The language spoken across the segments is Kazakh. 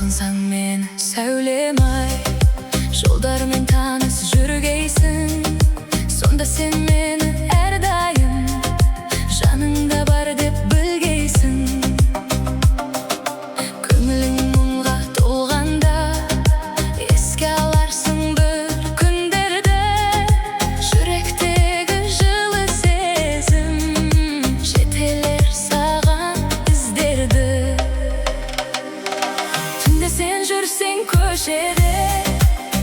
Sağınsaң мені сәулем-ай, жолдармен таныс жүргейсің. Сонда сен мені әрдайым жаныңда бар деп білгейсің. Көңілің мұңға толғанда еске аларсың бір күндерді. Жүректегі жылы сезім жетелер саған іздерді. Түнде сен жүрсең көшеде,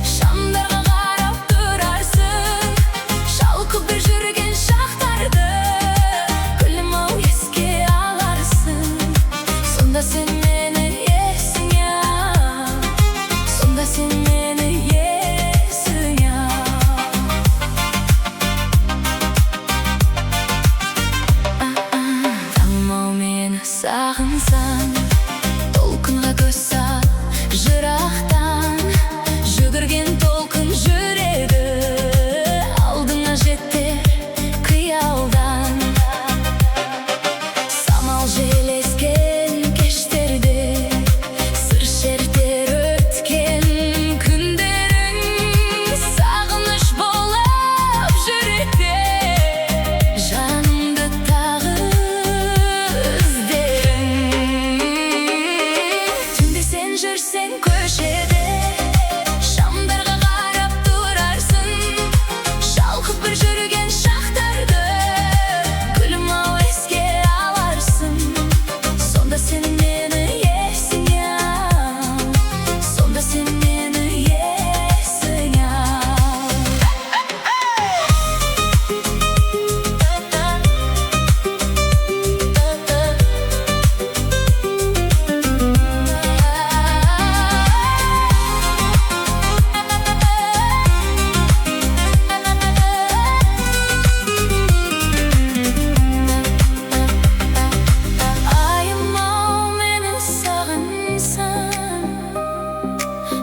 шамдарға қарап тұрарсың. Шалқып бір жүрген шақтарды гүлім-ау еске аларсың. Сонда сен мені есіңе ал, сонда сен мені есіңе ал. Танымау мені сағынсаң, толқынға көз сал жырақтан. Жүгірген толқын жүреді, алдыңа жетер қиялдан. Самал жел ескен кештерде, сыр шертер өткен күндерің. Сағыныш болып жүректе, жанымды тағы іздерің. Түнде сен жүрсең көшеде, шамдарға қарап тұрарсың. Шалқып бір жүрген шақтарды гүлім-ау еске аларсың. Сонда сен мені есіңе ал, сонда сен мені есіңе ал. Айым-ау мені сағынсаң,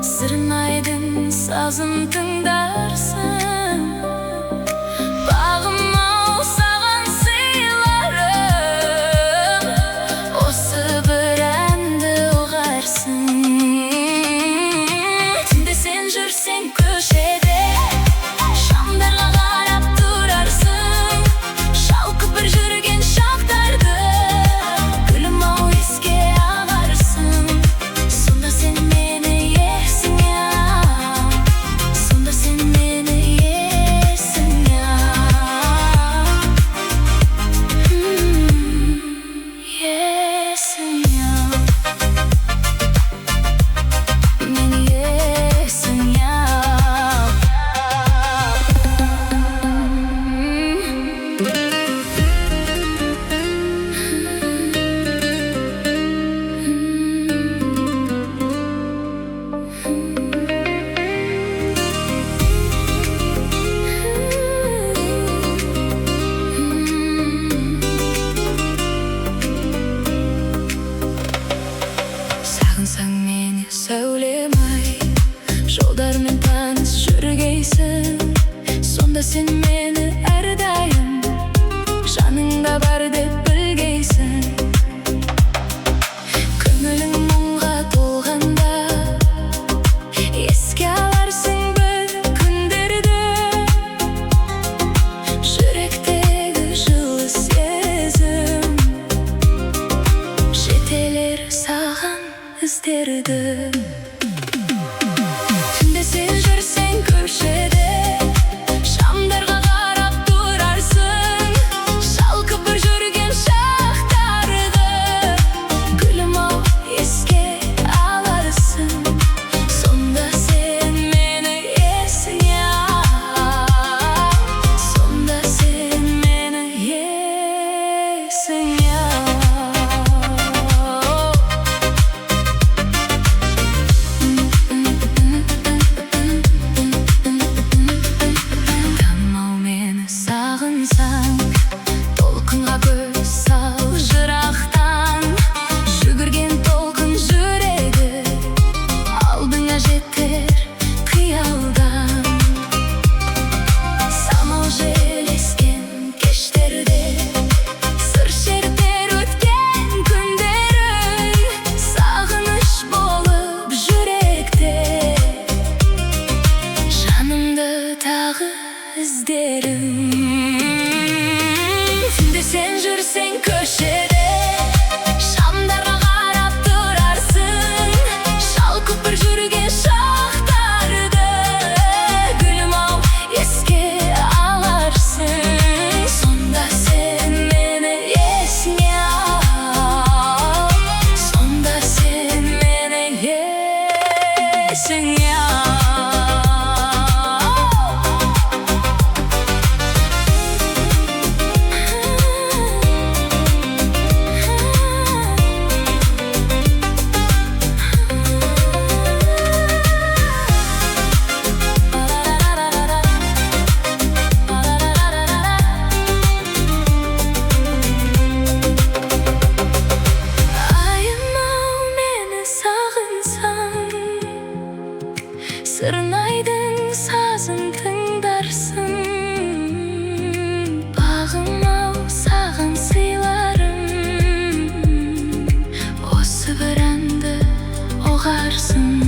сырын айдың сазын тыңдарсың. Бағым-ау саған сыйларым, осы бір әнді ұғарсың. Түнде сен жүрсең көшеде, шамдарға қарап тұрарсың. Шалқып бір жүрген шақтарды гүлім-ау еске аларсың. Сонда сен мені есіңе ал, сонда сен мені есіңе ал. Есіңе ал, мені есіңе ал. Сағынсаң мені сәулем-ай, жолдармен таныс жүргейсің. Сонда сен мені әрдайым жаныңда бар деп білгейсің. Көңілің мұңға толғанда еске аларсың бір күндерді. Жүректегі жылы сезім жетелер саған іздерді. Түнде сен жүрсең көшеде, шамдарға қарап тұрарсың. Шалқып бір жүрген шақтарды гүлім-ау еске аларсың. Сонда сен мені есіңе ал, сонда сен мені есіңе ал. келесің я. Сырнайдың сазын тыңдарсың, бағым-ау саған сыйларым, осы бір әнді ұғарсың.